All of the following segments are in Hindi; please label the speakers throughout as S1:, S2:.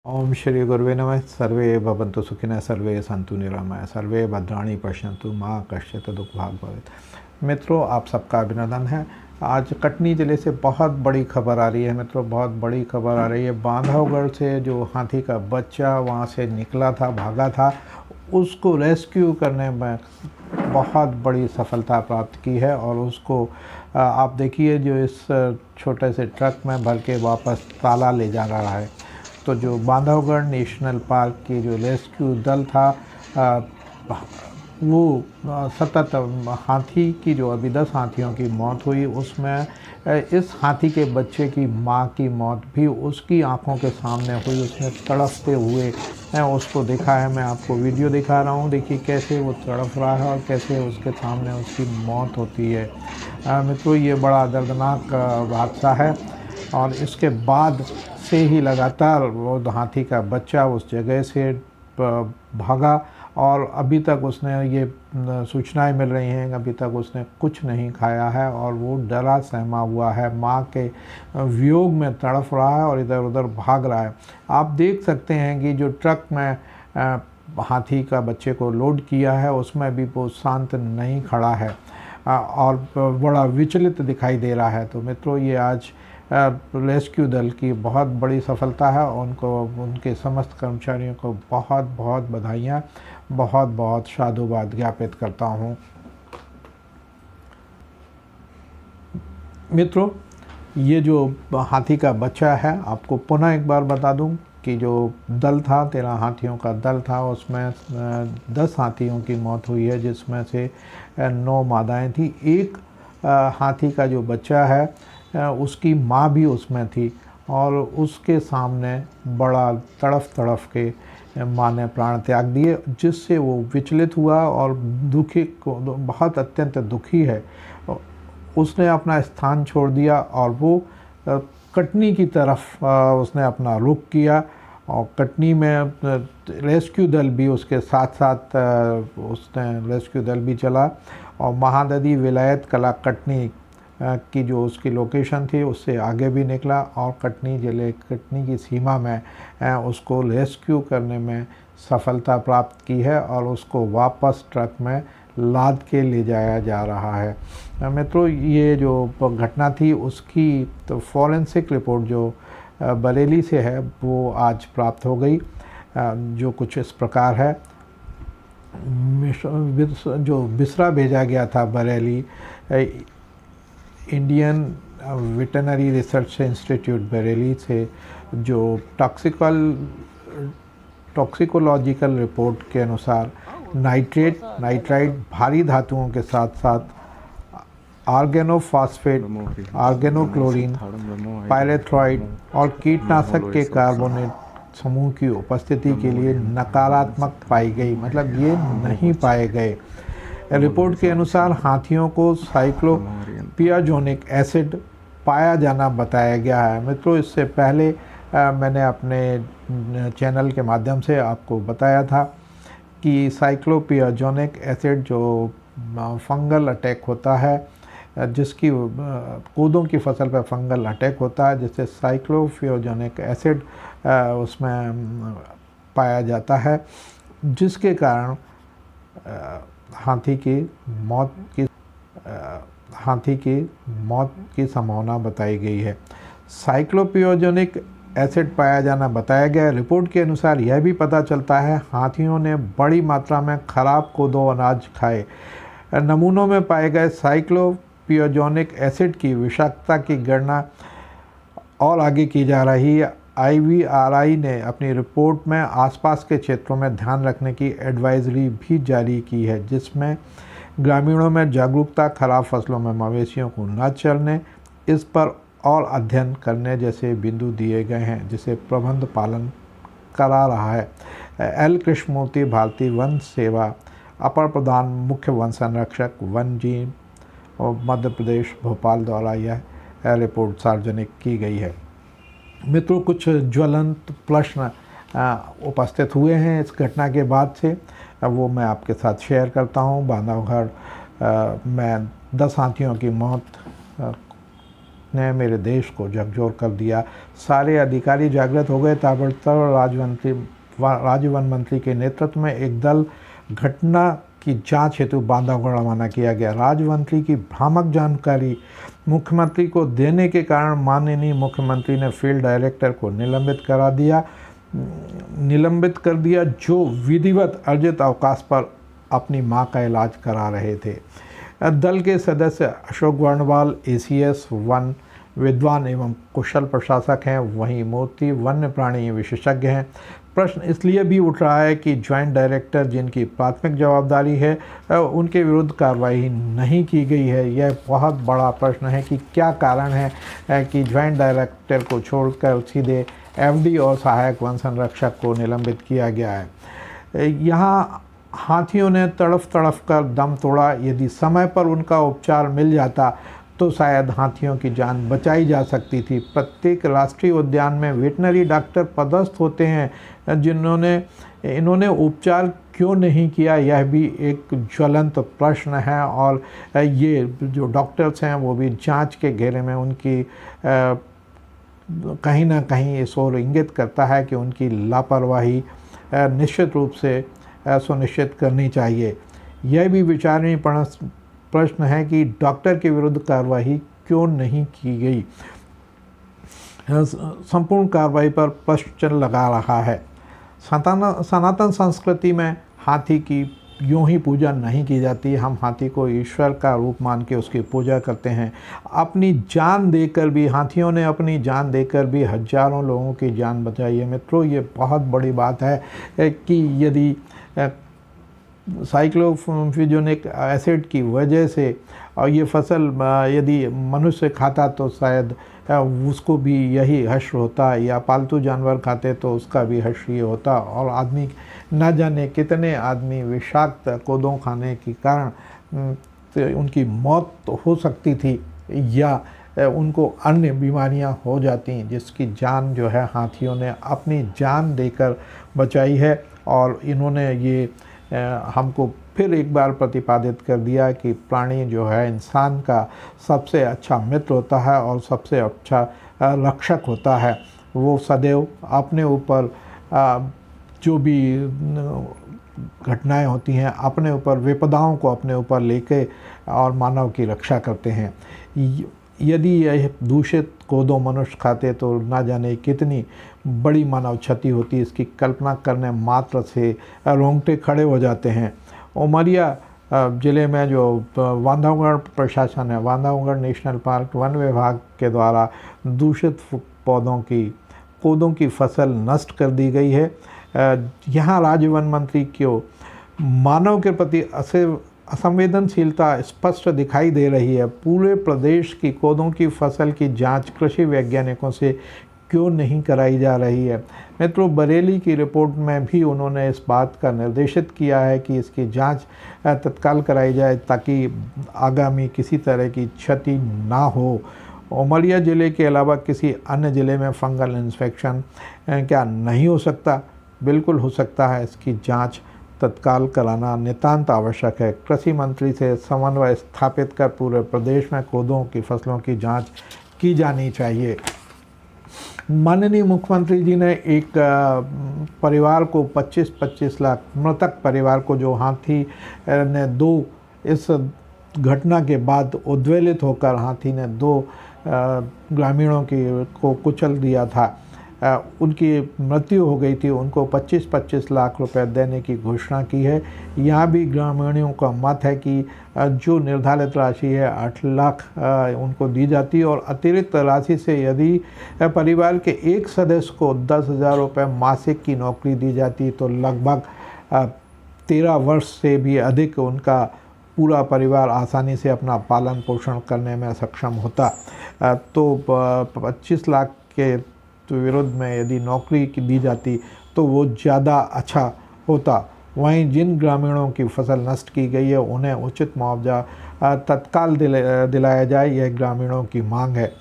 S1: ओम श्री गुरुवे नमः। सर्वे भवन्तु सुखिनः, सर्वे सन्तु निरामया, सर्वे भद्राणि पश्यन्तु माँ कश्चित् दुःख भाग् भवेत्। मित्रों, आप सबका अभिनंदन है। आज कटनी ज़िले से बहुत बड़ी खबर आ रही है मित्रों, बहुत बड़ी खबर आ रही है। बांधवगढ़ से जो हाथी का बच्चा वहाँ से निकला था, भागा था, उसको रेस्क्यू करने में बहुत बड़ी सफलता प्राप्त की है। और उसको आप देखिए, जो इस छोटे से ट्रक में भर के वापस ताला ले जा रहा है। तो जो बांधवगढ़ नेशनल पार्क की जो रेस्क्यू दल था, वो सतत हाथी की जो अभी 10 हाथियों की मौत हुई, उसमें इस हाथी के बच्चे की माँ की मौत भी उसकी आंखों के सामने हुई। उसने तड़पते हुए उसको देखा है। मैं आपको वीडियो दिखा रहा हूँ, देखिए कैसे वो तड़प रहा है और कैसे उसके सामने उसकी मौत होती है। मित्रों, ये बड़ा दर्दनाक हादसा है। और इसके बाद से ही लगातार वो हाथी का बच्चा उस जगह से भागा और अभी तक उसने ये सूचनाएं मिल रही हैं, अभी तक उसने कुछ नहीं खाया है और वो डरा सहमा हुआ है, माँ के वियोग में तड़फ रहा है और इधर उधर भाग रहा है। आप देख सकते हैं कि जो ट्रक में हाथी का बच्चे को लोड किया है, उसमें भी वो शांत नहीं खड़ा है और बड़ा विचलित दिखाई दे रहा है। तो मित्रों, ये आज रेस्क्यू दल की बहुत बड़ी सफलता है। उनको, उनके समस्त कर्मचारियों को बहुत बहुत बधाइयाँ, बहुत बहुत साधुवाद ज्ञापित करता हूँ। मित्रों, ये जो हाथी का बच्चा है, आपको पुनः एक बार बता दूं कि जो दल था, 13 हाथियों का दल था, उसमें 10 हाथियों की मौत हुई है, जिसमें से 9 मादाएँ थी। एक हाथी का जो बच्चा है, उसकी माँ भी उसमें थी और उसके सामने बड़ा तड़फ तड़फ के माँ ने प्राण त्याग दिए, जिससे वो विचलित हुआ और दुखी, बहुत अत्यंत दुखी है। उसने अपना स्थान छोड़ दिया और वो कटनी की तरफ उसने अपना रुख किया। और कटनी में रेस्क्यू दल भी उसके साथ साथ उसने रेस्क्यू दल भी चला और महाददी विलायत कला कटनी की जो उसकी लोकेशन थी, उससे आगे भी निकला और कटनी ज़िले, कटनी की सीमा में उसको रेस्क्यू करने में सफलता प्राप्त की है और उसको वापस ट्रक में लाद के ले जाया जा रहा है। मित्रों, ये जो घटना थी, उसकी तो फॉरेंसिक रिपोर्ट जो बरेली से है, वो आज प्राप्त हो गई, जो कुछ इस प्रकार है। जो बिसरा भेजा गया था Bareilly, Indian veterinary research institute Bareilly से, जो टॉक्सिकोलॉजिकल रिपोर्ट के अनुसार नाइट्राइड भारी धातुओं के साथ साथ आर्गेनोफॉस्फेट, आर्गेनोक्लोरीन, पायरेथ्रॉइड और कीटनाशक के कार्बोनेट समूह की उपस्थिति के लिए नकारात्मक पाई गई, मतलब ये नहीं पाए गए। रिपोर्ट के अनुसार हाथियों को साइक्लोपियाजोनिक एसिड पाया जाना बताया गया है। मित्रों, इससे पहले मैंने अपने चैनल के माध्यम से आपको बताया था कि साइक्लोपियाजोनिक एसिड जो फंगल अटैक होता है, जिसकी कोदों की फसल पर फंगल अटैक होता है, जिससे साइक्लोपियाजोनिक एसिड उसमें पाया जाता है, जिसके कारण हाथी की मौत की संभावना बताई गई है। साइक्लोपियाजोनिक एसिड पाया जाना बताया गया। रिपोर्ट के अनुसार यह भी पता चलता है हाथियों ने बड़ी मात्रा में खराब कोदो अनाज खाए। नमूनों में पाए गए साइक्लोपियाजोनिक एसिड की विषाक्तता की गणना और आगे की जा रही है। IVRI ने अपनी रिपोर्ट में आसपास के क्षेत्रों में ध्यान रखने की एडवाइजरी भी जारी की है, जिसमें ग्रामीणों में जागरूकता, खराब फसलों में मवेशियों को न चरने, इस पर और अध्ययन करने जैसे बिंदु दिए गए हैं, जिसे प्रबंध पालन करा रहा है। L कृष्णमूर्ति, भारतीय वन सेवा, अपर प्रधान मुख्य वन संरक्षक, वन जीव और मध्य प्रदेश, भोपाल द्वारा यह रिपोर्ट सार्वजनिक की गई है। मित्रों, कुछ ज्वलंत प्रश्न उपस्थित हुए हैं इस घटना के बाद से, वो मैं आपके साथ शेयर करता हूँ। बांधवगढ़ में 10 हाथियों की मौत ने मेरे देश को झकझोर कर दिया। सारे अधिकारी जागृत हो गए। ताबड़तोड़ राज्य वन मंत्री के नेतृत्व में एक दल घटना की जांच हेतु बांधवगढ़ रवाना किया गया। राज्य मंत्री की भ्रामक जानकारी मुख्यमंत्री को देने के कारण माननीय मुख्यमंत्री ने फील्ड डायरेक्टर को निलंबित कर दिया, जो विधिवत अर्जित अवकाश पर अपनी मां का इलाज करा रहे थे। दल के सदस्य अशोक वर्णवाल ACS वन विद्वान एवं कुशल प्रशासक हैं, वहीं मूर्ति वन्य प्राणी विशेषज्ञ हैं। प्रश्न इसलिए भी उठ रहा है कि ज्वाइंट डायरेक्टर, जिनकी प्राथमिक जवाबदारी है, उनके विरुद्ध कार्रवाई नहीं की गई है। यह बहुत बड़ा प्रश्न है कि क्या कारण है कि ज्वाइंट डायरेक्टर को छोड़कर सीधे FD और सहायक वन संरक्षक को निलंबित किया गया है। यहाँ हाथियों ने तड़फ कर दम तोड़ा। यदि समय पर उनका उपचार मिल जाता तो शायद हाथियों की जान बचाई जा सकती थी। प्रत्येक राष्ट्रीय उद्यान में वेटनरी डॉक्टर पदस्थ होते हैं, इन्होंने उपचार क्यों नहीं किया, यह भी एक ज्वलंत प्रश्न है। और ये जो डॉक्टर्स हैं वो भी जांच के घेरे में उनकी कहीं ना कहीं इस ओर इंगित करता है कि उनकी लापरवाही निश्चित रूप से सुनिश्चित करनी चाहिए। यह भी विचारणीय प्रश्न है कि डॉक्टर के विरुद्ध कार्रवाई क्यों नहीं की गई। संपूर्ण कार्रवाई पर प्रश्न चिन्ह लगा रहा है। सनातन संस्कृति में हाथी की यूं ही पूजा नहीं की जाती। हम हाथी को ईश्वर का रूप मान के उसकी पूजा करते हैं। अपनी जान देकर भी, हाथियों ने अपनी जान देकर भी हजारों लोगों की जान बचाई है। मित्रों, ये बहुत बड़ी बात है कि यदि साइक्लोफिजोनिक एसिड की वजह से और ये फसल यदि मनुष्य खाता तो शायद उसको भी यही हश्र होता, या पालतू जानवर खाते तो उसका भी हश्र ये होता। और आदमी न जाने कितने आदमी विषाक्त कोदों खाने के कारण उनकी मौत तो हो सकती थी, या उनको अन्य बीमारियां हो जाती, जिसकी जान जो है हाथियों ने अपनी जान देकर बचाई है। और इन्होंने ये हमको फिर एक बार प्रतिपादित कर दिया कि प्राणी जो है इंसान का सबसे अच्छा मित्र होता है और सबसे अच्छा रक्षक होता है। वो सदैव अपने ऊपर जो भी घटनाएं होती हैं, अपने ऊपर विपदाओं को अपने ऊपर लेके और मानव की रक्षा करते हैं। यदि यह दूषित कोदों मनुष्य खाते तो ना जाने कितनी बड़ी मानव क्षति होती। इसकी कल्पना करने मात्र से रोंगटे खड़े हो जाते हैं। उमरिया ज़िले में जो बांधवगढ़ प्रशासन है, बांधवगढ़ नेशनल पार्क वन विभाग के द्वारा दूषित कोदों की फसल नष्ट कर दी गई है। यहाँ राज्य वन मंत्री को मानव के प्रति असंवेदनशीलता स्पष्ट दिखाई दे रही है। पूरे प्रदेश की कोदों की फसल की जांच कृषि वैज्ञानिकों से क्यों नहीं कराई जा रही है। मित्रों, बरेली की रिपोर्ट में भी उन्होंने इस बात का निर्देशित किया है कि इसकी जांच तत्काल कराई जाए ताकि आगामी किसी तरह की क्षति ना हो। उमरिया ज़िले के अलावा किसी अन्य ज़िले में फंगल इन्फेक्शन क्या नहीं हो सकता? बिल्कुल हो सकता है। इसकी जांच तत्काल कराना नितांत आवश्यक है। कृषि मंत्री से समन्वय स्थापित कर पूरे प्रदेश में कोदों की फसलों की जांच की जानी चाहिए। माननीय मुख्यमंत्री जी ने एक परिवार को 25-25 लाख, मृतक परिवार को जो हाथी ने इस घटना के बाद उद्वेलित होकर हाथी ने 2 ग्रामीणों को कुचल दिया था, उनकी मृत्यु हो गई थी, उनको 25-25 लाख रुपए देने की घोषणा की है। यहाँ भी ग्रामीणों का मत है कि जो निर्धारित राशि है 8 लाख उनको दी जाती है, और अतिरिक्त राशि से यदि परिवार के एक सदस्य को 10,000 रुपये मासिक की नौकरी दी जाती तो लगभग 13 वर्ष से भी अधिक उनका पूरा परिवार आसानी से अपना पालन पोषण करने में सक्षम होता। तो 25 लाख के विरुद्ध में यदि नौकरी की दी जाती तो वो ज़्यादा अच्छा होता। वहीं जिन ग्रामीणों की फसल नष्ट की गई है उन्हें उचित मुआवजा तत्काल दिलाया जाए, यह ग्रामीणों की मांग है।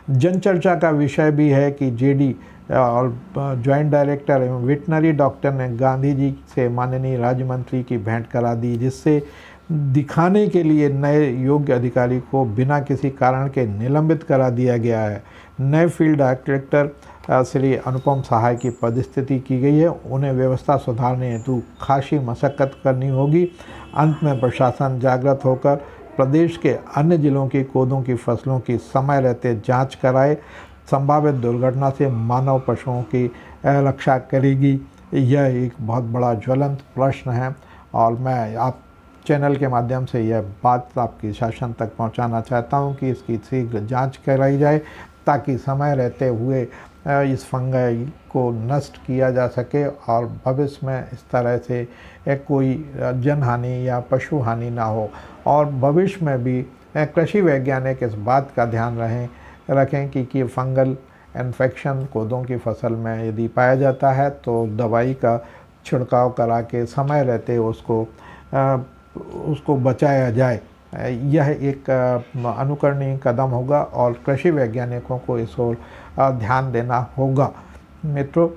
S1: जनचर्चा का विषय भी है कि JD और ज्वाइंट डायरेक्टर एवं वेटनरी डॉक्टर ने गांधी जी से माननीय राज्य मंत्री की भेंट करा दी, जिससे दिखाने के लिए नए योग्य अधिकारी को बिना किसी कारण के निलंबित करा दिया गया है। नए फील्ड डायरेक्टर श्री अनुपम सहाय की पदस्थिति की गई है। उन्हें व्यवस्था सुधारने हेतु खासी मशक्कत करनी होगी। अंत में प्रशासन जागृत होकर प्रदेश के अन्य जिलों की कोदों की फसलों की समय रहते जांच कराए, संभावित दुर्घटना से मानव पशुओं की रक्षा करेगी। यह एक बहुत बड़ा ज्वलंत प्रश्न है और मैं आप चैनल के माध्यम से यह बात आपकी शासन तक पहुंचाना चाहता हूं कि इसकी शीघ्र जांच कराई जाए ताकि समय रहते हुए इस फंगाई को नष्ट किया जा सके और भविष्य में इस तरह से कोई जनहानि या पशु हानि ना हो। और भविष्य में भी कृषि वैज्ञानिक इस बात का ध्यान रखें कि फंगल इन्फेक्शन कोदों की फसल में यदि पाया जाता है तो दवाई का छिड़काव करा के समय रहते उसको बचाया जाए। यह एक अनुकरणीय कदम होगा और कृषि वैज्ञानिकों को इस ओर ध्यान देना होगा। मित्रों,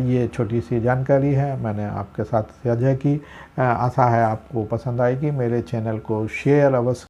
S1: ये छोटी सी जानकारी है मैंने आपके साथ साझा की। आशा है आपको पसंद आएगी। मेरे चैनल को शेयर अवश्य